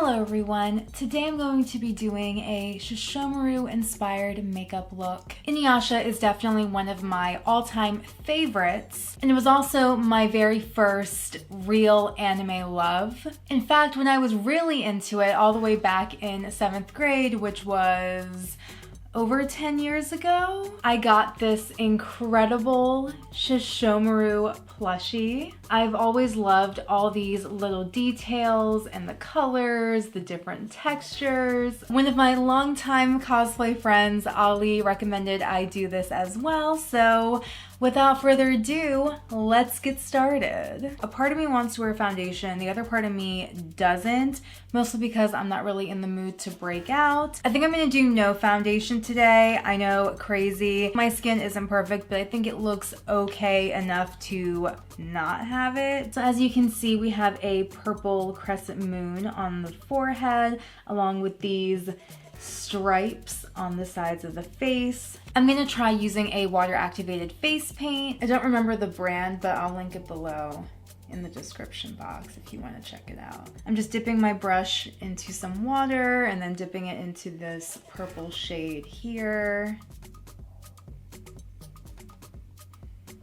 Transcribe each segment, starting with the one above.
Hello everyone, today I'm going to be doing a Sesshomaru inspired makeup look. InuYasha is definitely one of my all-time favorites, and it was also my very first real anime love. In fact, when I was really into it all the way back in 7th grade, which was over 10 years ago, I got this incredible Sesshomaru plushie. I've always loved all these little details and the colors, the different textures. One of my longtime cosplay friends, Ali, recommended I do this as well, so without further ado, let's get started. A part of me wants to wear foundation, the other part of me doesn't, mostly because I'm not really in the mood to break out. I think I'm gonna do no foundation today. I know, crazy. My skin isn't perfect, but I think it looks okay enough to not have it. So as you can see, we have a purple crescent moon on the forehead, along with these stripes on the sides of the face. I'm gonna try using a water activated face paint. I don't remember the brand, but I'll link it below in the description box if you want to check it out. I'm just dipping my brush into some water and then dipping it into this purple shade here.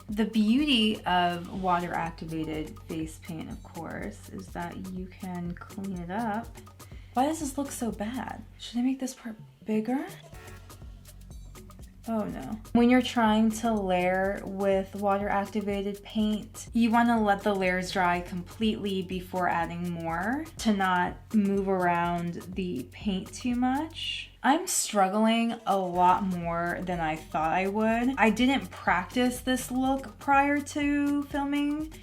The beauty of water activated face paint, of course, is that you can clean it up. Why does this look so bad? Should I make this part bigger? Oh no. When you're trying to layer with water activated paint, you want to let the layers dry completely before adding more to not move around the paint too much. I'm struggling a lot more than I thought I would. I didn't practice this look prior to filming,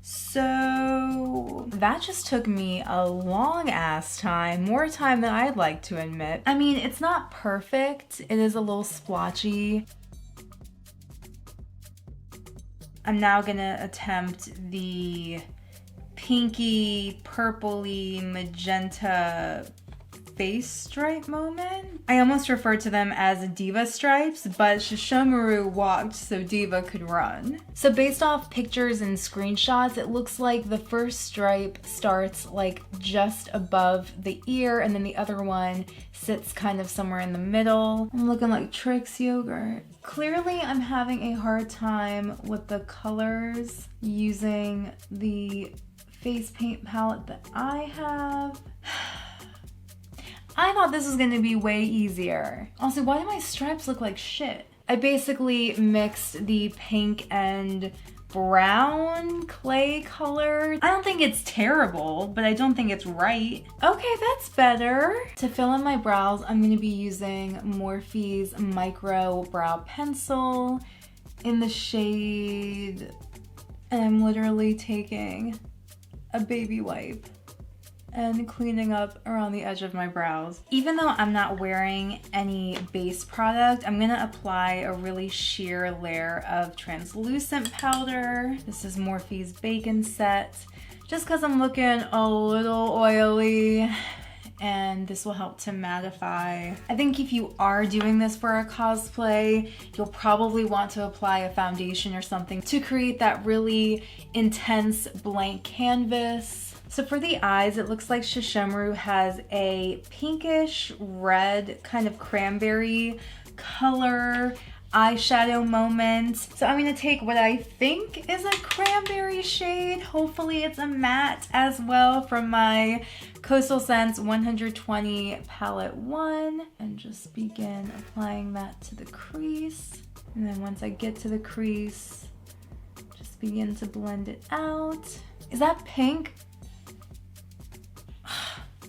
so that just took me a long ass time, more time than I'd like to admit. I mean, it's not perfect. It is a little splotchy. I'm now gonna attempt the pinky, purpley, magenta face stripe moment. I almost refer to them as diva stripes, but Sesshomaru walked so diva could run. So based off pictures and screenshots, it looks like the first stripe starts like just above the ear, and then the other one sits kind of somewhere in the middle. I'm looking like Trix yogurt. Clearly I'm having a hard time with the colors using the face paint palette that I have. I thought this was gonna be way easier. Also, why do my stripes look like shit? I basically mixed the pink and brown clay color. I don't think it's terrible, but I don't think it's right. Okay, that's better. To fill in my brows, I'm gonna be using Morphe's Micro Brow Pencil in the shade, and I'm literally taking a baby wipe and cleaning up around the edge of my brows. Even though I'm not wearing any base product, I'm gonna apply a really sheer layer of translucent powder. This is Morphe's Bacon Set, just because I'm looking a little oily, and this will help to mattify. I think if you are doing this for a cosplay, you'll probably want to apply a foundation or something to create that really intense blank canvas. So for the eyes, it looks like Sesshomaru has a pinkish red kind of cranberry color eyeshadow moment. So I'm gonna take what I think is a cranberry shade. Hopefully it's a matte as well, from my Coastal Scents 120 Palette 1, and just begin applying that to the crease. And then once I get to the crease, just begin to blend it out. Is that pink?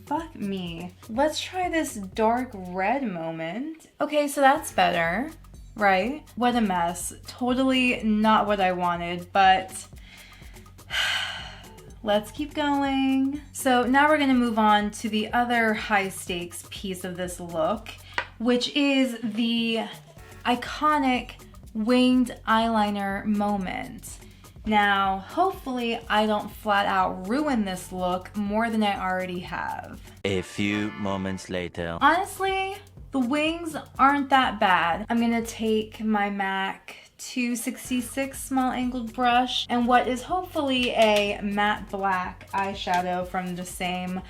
Fuck me. Let's try this dark red moment. Okay, so that's better, right? What a mess. Totally not what I wanted, but let's keep going. So now we're gonna move on to the other high stakes piece of this look, which is the iconic winged eyeliner moment. Now, hopefully I don't flat out ruin this look more than I already have. A few moments later. Honestly, the wings aren't that bad. I'm gonna take my MAC 266 small angled brush and what is hopefully a matte black eyeshadow from the same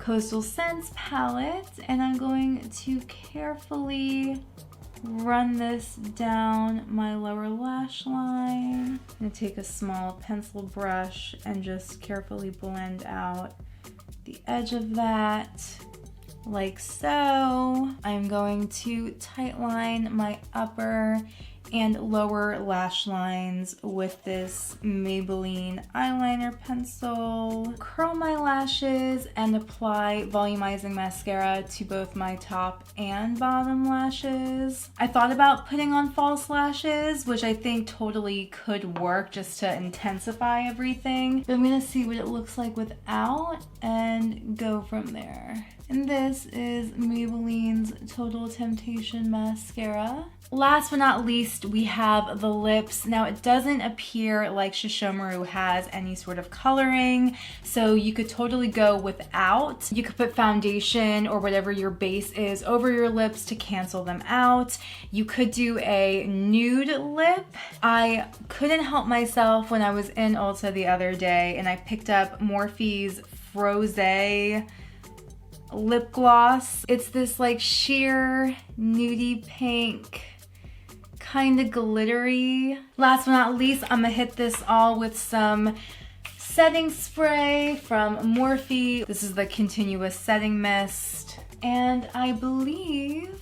Coastal Scents palette, and I'm going to carefully run this down my lower lash line. I'm gonna take a small pencil brush and just carefully blend out the edge of that, like so. I'm going to tightline my upper and lower lash lines with this Maybelline eyeliner pencil. Curl my lashes and apply volumizing mascara to both my top and bottom lashes. I thought about putting on false lashes, which I think totally could work just to intensify everything. But I'm gonna see what it looks like without and go from there. And this is Maybelline's Total Temptation Mascara. Last but not least, we have the lips. Now, it doesn't appear like Sesshomaru has any sort of coloring, so you could totally go without. You could put foundation or whatever your base is over your lips to cancel them out. You could do a nude lip. I couldn't help myself when I was in Ulta the other day and I picked up Morphe's Frosé lip gloss. It's this like sheer nudie pink, kind of glittery. Last but not least, I'm gonna hit this all with some setting spray from Morphe. This is the Continuous Setting Mist. And I believe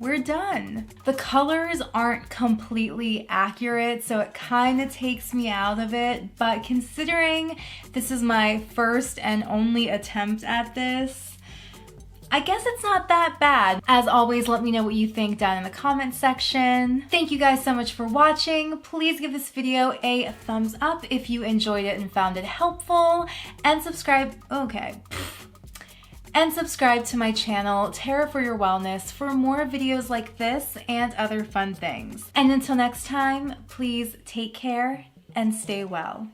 we're done. The colors aren't completely accurate, so it kind of takes me out of it, but considering this is my first and only attempt at this, I guess it's not that bad. As always, let me know what you think down in the comment section. Thank you guys so much for watching. Please give this video a thumbs up if you enjoyed it and found it helpful, and subscribe. And subscribe to my channel, Tara for Your Wellness, for more videos like this and other fun things. And until next time, please take care and stay well.